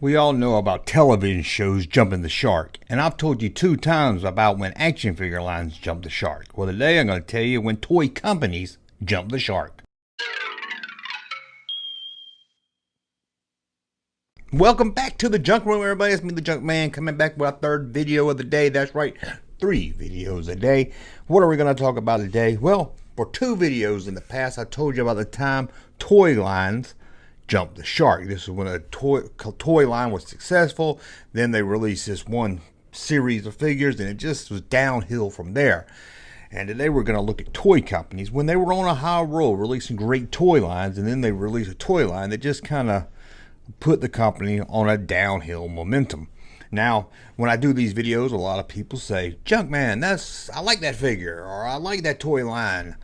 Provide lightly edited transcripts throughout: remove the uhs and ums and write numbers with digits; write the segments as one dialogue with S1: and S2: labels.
S1: We all know about television shows jumping the shark, and I've told you 2 times about when action figure lines jump the shark. Well, today I'm going to tell you when toy companies jump the shark. Welcome back to the Junk Room, everybody. It's me, the Junkman, coming back with our 3rd video of the day. That's right, 3 videos a day. What are we going to talk about today? Well, for 2 videos in the past, I told you about the time toy lines jumped the shark. This is when a toy line was successful. Then they released this one series of figures, and it just was downhill from there. And today we're going to look at toy companies when they were on a high roll, releasing great toy lines, and then they released a toy line that just kind of put the company on a downhill momentum. Now, when I do these videos, a lot of people say, Junkman, I like that figure, or I like that toy line.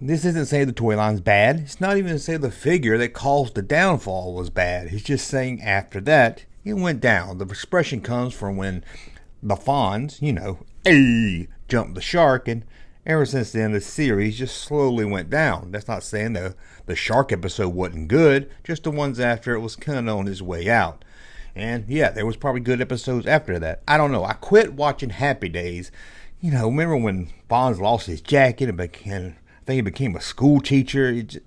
S1: This isn't saying the toy line's bad. It's not even saying the figure that caused the downfall was bad. It's just saying after that, it went down. The expression comes from when the Fonz, jumped the shark, and ever since then, the series just slowly went down. That's not saying the shark episode wasn't good, just the ones after it was kind of on its way out. And yeah, there was probably good episodes after that. I don't know. I quit watching Happy Days. Remember when Fonz lost his jacket and he became a school teacher? It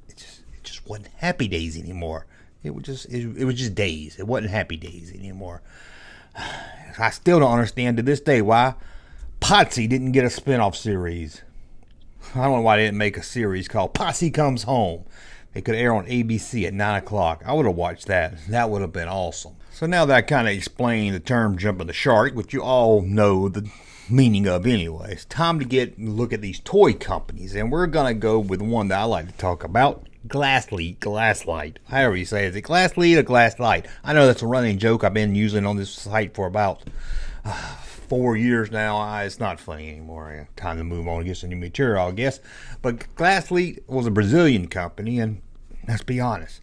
S1: just wasn't Happy Days anymore. It was just Days. It wasn't Happy Days anymore. I still don't understand to this day why Potsy didn't get a spinoff series. I don't know why they didn't make a series called Posse Comes Home. They could air on ABC at 9 o'clock. I would have watched that. That would have been awesome. So now that I kind of explained the term jumping the shark, which you all know the meaning of anyway, it's time to look at these toy companies. And we're going to go with one that I like to talk about, Glasslight. However you say it. Is it Glasslight or Glasslight? I know that's a running joke I've been using on this site for about 4 years now. It's not funny anymore. Time to move on and get some new material, I guess. But Glasslight was a Brazilian company, and let's be honest.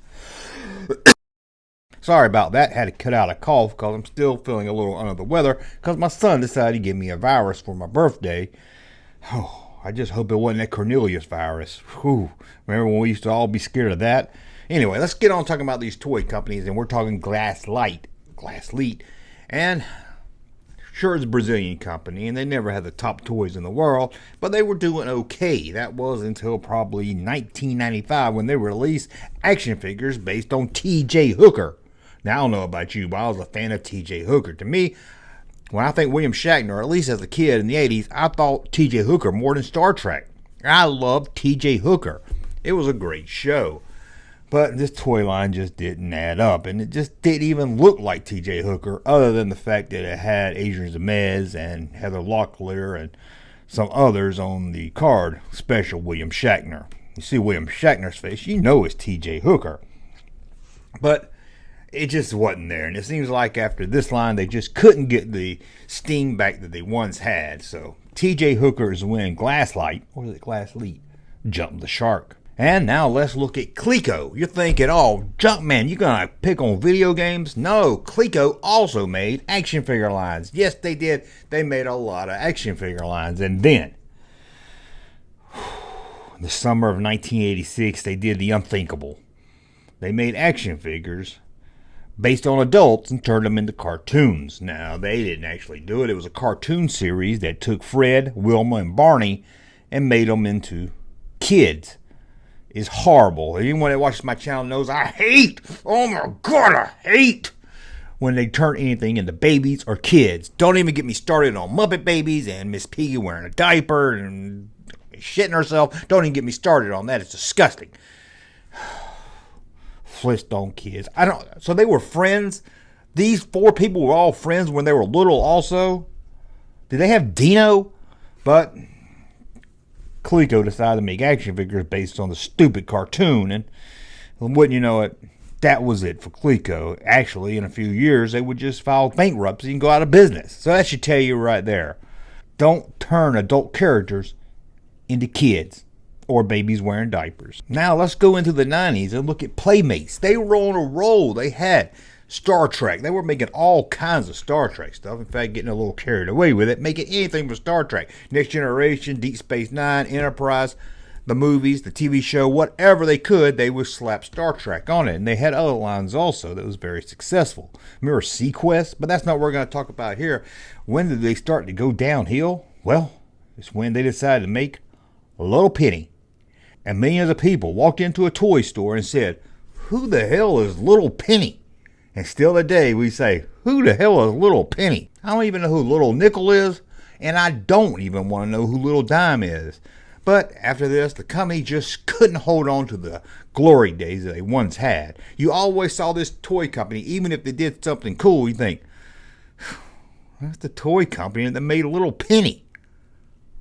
S1: Sorry about that. Had to cut out a cough because I'm still feeling a little under the weather because my son decided to give me a virus for my birthday. Oh, I just hope it wasn't that Cornelius virus. Whew. Remember when we used to all be scared of that? Anyway, let's get on talking about these toy companies, and we're talking Glasslight. And sure, it's a Brazilian company, and they never had the top toys in the world, but they were doing okay. That was until probably 1995 when they released action figures based on T.J. Hooker. Now, I don't know about you, but I was a fan of T.J. Hooker. To me, when I think William Shatner, or at least as a kid in the 80s, I thought T.J. Hooker more than Star Trek. I loved T.J. Hooker. It was a great show. But this toy line just didn't add up, and it just didn't even look like T.J. Hooker, other than the fact that it had Adrian Zemez and Heather Locklear and some others on the card, special William Shatner. You see William Shatner's face, you know it's T.J. Hooker. But it just wasn't there, and it seems like after this line, they just couldn't get the sting back that they once had. So T.J. Hooker is when Glasslight jumped the shark. And now let's look at Cleco. You're thinking, oh, Junkman, you gonna pick on video games? No, Cleco also made action figure lines. Yes, they did. They made a lot of action figure lines. And then, in the summer of 1986, they did the unthinkable. They made action figures based on adults and turned them into cartoons. Now, they didn't actually do it. It was a cartoon series that took Fred, Wilma, and Barney and made them into kids. Is horrible. Anyone that watches my channel knows I hate when they turn anything into babies or kids. Don't even get me started on Muppet Babies and Miss Piggy wearing a diaper and shitting herself. Don't even get me started on that. It's disgusting. Flintstone kids. So they were friends. These 4 people were all friends when they were little also. Did they have Dino? But Cleco decided to make action figures based on the stupid cartoon, and wouldn't you know it, that was it for Cleco. Actually, in a few years, they would just file bankruptcy and go out of business. So that should tell you right there. Don't turn adult characters into kids or babies wearing diapers. Now let's go into the 90s and look at Playmates. They were on a roll. They had Star Trek. They were making all kinds of Star Trek stuff. In fact, getting a little carried away with it, making anything for Star Trek. Next Generation, Deep Space Nine, Enterprise. the movies, the TV show, whatever they could, they would slap Star Trek on it. And they had other lines also that was very successful. Remember Sequest? But that's not what we're going to talk about here. When did they start to go downhill? Well, it's when they decided to make a little penny. And millions of people walked into a toy store and said, who the hell is Little Penny? And still today we say, who the hell is Little Penny? I don't even know who Little Nickel is, and I don't even want to know who Little Dime is. But after this, the company just couldn't hold on to the glory days that they once had. You always saw this toy company, even if they did something cool, you think, that's the toy company that made Little Penny.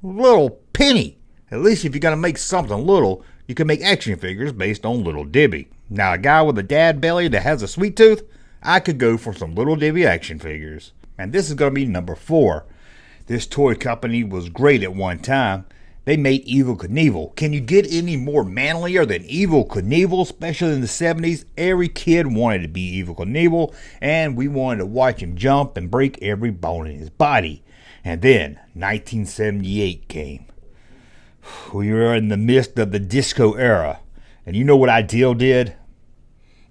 S1: Little Penny. At least if you're going to make something little, you can make action figures based on Little Debbie. Now, a guy with a dad belly that has a sweet tooth, I could go for some Little Debbie action figures. And this is going to be number 4. This toy company was great at one time. They made Evel Knievel. Can you get any more manlier than Evel Knievel? Especially in the 70s, every kid wanted to be Evel Knievel, and we wanted to watch him jump and break every bone in his body. And then 1978 came. We were in the midst of the disco era. And you know what Ideal did?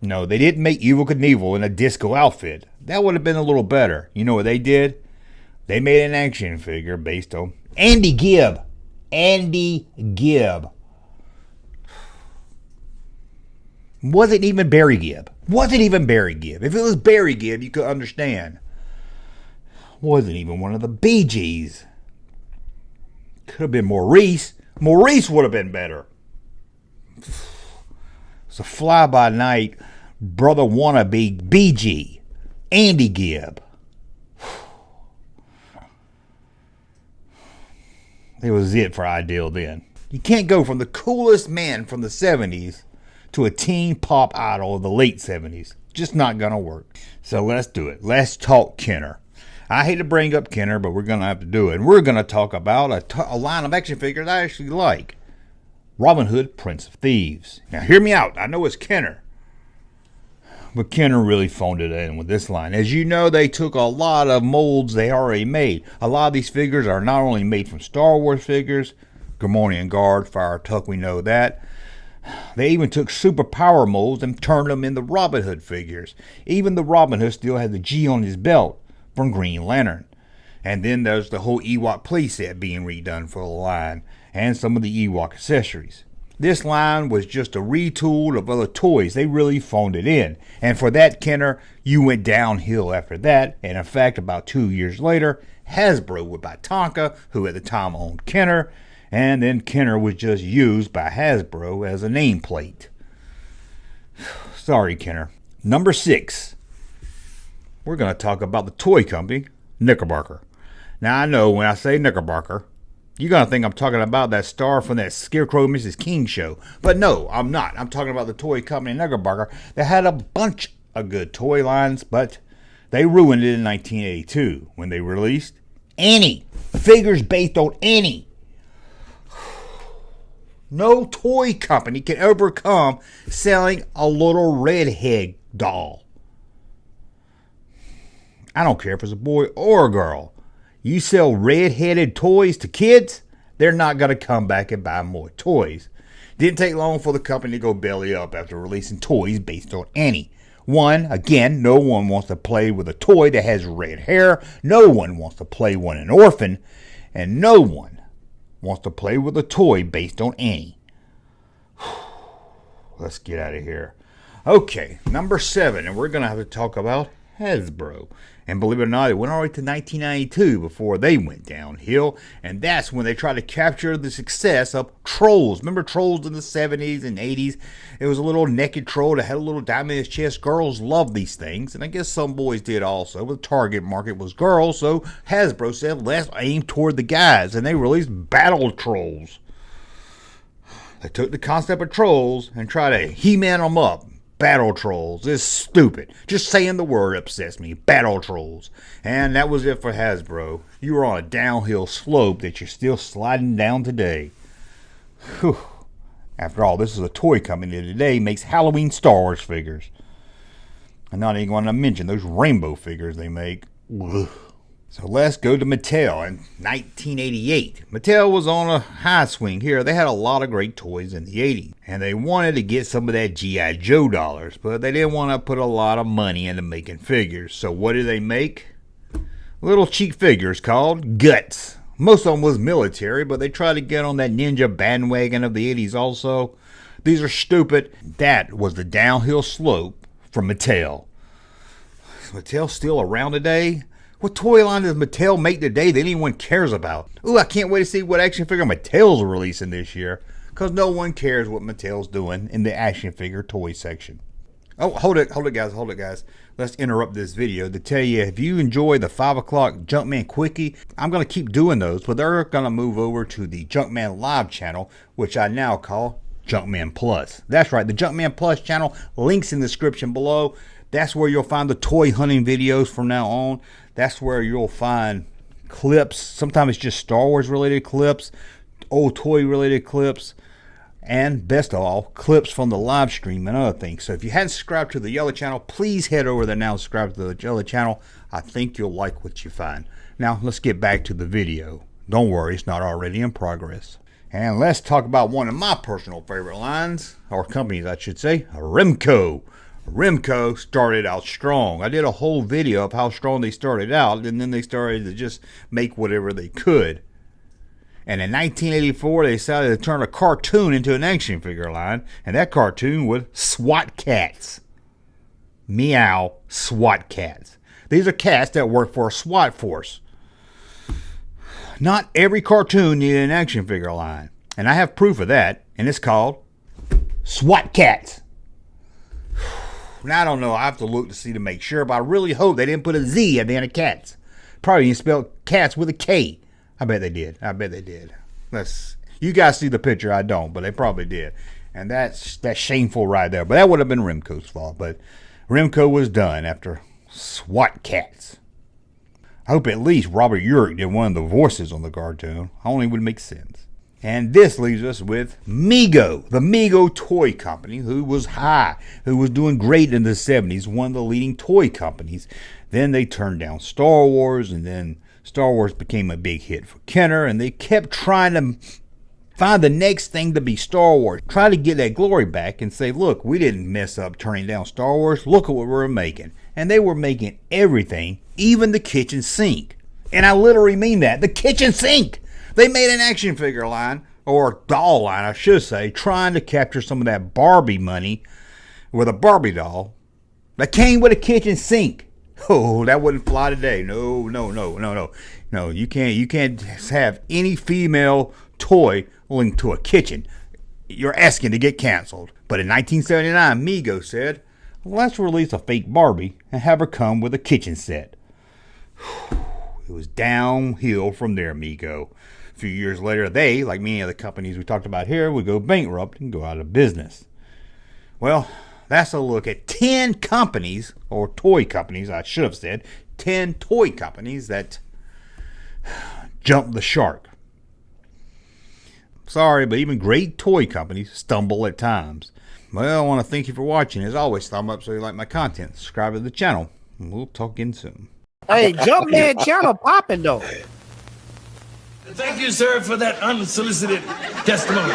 S1: No, they didn't make Evel Knievel in a disco outfit. That would have been a little better. You know what they did? They made an action figure based on Andy Gibb. Andy Gibb. Wasn't even Barry Gibb. Wasn't even Barry Gibb. If it was Barry Gibb, you could understand. Wasn't even one of the Bee Gees. Could have been Maurice. Maurice would have been better. It's a fly-by-night brother wannabe BG. Andy Gibb. It was it for Ideal then. You can't go from the coolest man from the 70s to a teen pop idol of the late 70s. Just not going to work. So let's do it. Let's talk Kenner. I hate to bring up Kenner, but we're going to have to do it. And we're going to talk about a line of action figures I actually like. Robin Hood, Prince of Thieves. Now hear me out. I know it's Kenner. But Kenner really phoned it in with this line. As you know, they took a lot of molds they already made. A lot of these figures are not only made from Star Wars figures, Gamorrean Guard, Fire Tuck, we know that. They even took superpower molds and turned them into Robin Hood figures. Even the Robin Hood still had the G on his belt from Green Lantern. And then there's the whole Ewok playset being redone for the line, and some of the Ewok accessories. This line was just a retool of other toys. They really phoned it in. And for that, Kenner, you went downhill after that. And in fact, about 2 years later, Hasbro would buy Tonka, who at the time owned Kenner. And then Kenner was just used by Hasbro as a nameplate. Sorry, Kenner. Number 6. We're going to talk about the toy company, Knickerbocker. Now, I know when I say Knickerbocker, you're going to think I'm talking about that star from that Scarecrow Mrs. King show. But no, I'm not. I'm talking about the toy company Knickerbocker that had a bunch of good toy lines, but they ruined it in 1982 when they released Annie. Figures based on Annie. No toy company can overcome selling a little redhead doll. I don't care if it's a boy or a girl. You sell red-headed toys to kids, they're not going to come back and buy more toys. Didn't take long for the company to go belly up after releasing toys based on Annie. One, again, no one wants to play with a toy that has red hair. No one wants to play with an orphan. And no one wants to play with a toy based on Annie. Let's get out of here. Okay, number 7, and we're going to have to talk about Hasbro. And believe it or not, it went all the way to 1992 before they went downhill. And that's when they tried to capture the success of Trolls. Remember Trolls in the 70s and 80s? It was a little naked troll that had a little diamond in his chest. Girls loved these things. And I guess some boys did also. But the target market was girls. So Hasbro said, let's aim toward the guys. And they released Battle Trolls. They took the concept of Trolls and tried to He-Man them up. Battle Trolls is stupid. Just saying the word upsets me. Battle Trolls. And that was it for Hasbro. You were on a downhill slope that you're still sliding down today. Whew. After all, this is a toy company that today makes Halloween Star Wars figures. I'm not even going to mention those rainbow figures they make. Ugh. So let's go to Mattel in 1988. Mattel was on a high swing here. They had a lot of great toys in the 80s. And they wanted to get some of that G.I. Joe dollars. But they didn't want to put a lot of money into making figures. So what did they make? Little cheap figures called Guts. Most of them was military, but they tried to get on that ninja bandwagon of the 80s also. These are stupid. That was the downhill slope from Mattel. Is Mattel still around today? What toy line does Mattel make today that anyone cares about? Ooh, I can't wait to see what action figure Mattel's releasing this year. Because no one cares what Mattel's doing in the action figure toy section. Oh, hold it guys. Let's interrupt this video to tell you, if you enjoy the 5 o'clock Junkman Quickie, I'm going to keep doing those, but they're going to move over to the Junkman Live channel, which I now call Junkman Plus. That's right, the Junkman Plus channel, links in the description below. That's where you'll find the toy hunting videos from now on. That's where you'll find clips. Sometimes it's just Star Wars related clips, old toy related clips, and best of all, clips from the live stream and other things. So if you hadn't subscribed to the yellow channel, please head over there now and subscribe to the yellow channel. I think you'll like what you find. Now let's get back to the video. Don't worry, it's not already in progress. And let's talk about one of my personal favorite lines, or companies I should say, Remco. Remco started out strong. I did a whole video of how strong they started out, and then they started to just make whatever they could. And in 1984, they decided to turn a cartoon into an action figure line, and that cartoon was SWAT Cats. Meow, SWAT Cats. These are cats that work for a SWAT force. Not every cartoon needed an action figure line, and I have proof of that, and it's called SWAT Cats. Now, I don't know. I have to look to see to make sure, but I really hope they didn't put a Z at the end of cats. Probably didn't spell cats with a K. I bet they did. You guys see the picture. I don't, but they probably did. And that's shameful right there. But that would have been Remco's fault. But Remco was done after SWAT Cats. I hope at least Robert Urich did one of the voices on the cartoon. Only would make sense. And this leaves us with Mego, the Mego toy company, who was doing great in the 70s, one of the leading toy companies. Then they turned down Star Wars, and then Star Wars became a big hit for Kenner, and they kept trying to find the next thing to be Star Wars. Try to get that glory back and say, look, we didn't mess up turning down Star Wars. Look at what we're making. And they were making everything, even the kitchen sink. And I literally mean that, the kitchen sink. They made an action figure line, or doll line, I should say, trying to capture some of that Barbie money with a Barbie doll that came with a kitchen sink. Oh, that wouldn't fly today. No. You can't have any female toy linked to a kitchen. You're asking to get canceled. But in 1979, Mego said, let's release a fake Barbie and have her come with a kitchen set. It was downhill from there, Mego. A few years later, they, like many of the companies we talked about here, would go bankrupt and go out of business. Well, that's a look at 10 companies, or toy companies, I should have said, 10 toy companies that jumped the shark. Sorry, but even great toy companies stumble at times. Well, I want to thank you for watching. As always, thumb up so you like my content. Subscribe to the channel, and we'll talk again soon.
S2: Hey, Junkman channel popping though.
S3: Thank you, sir, for that unsolicited testimony.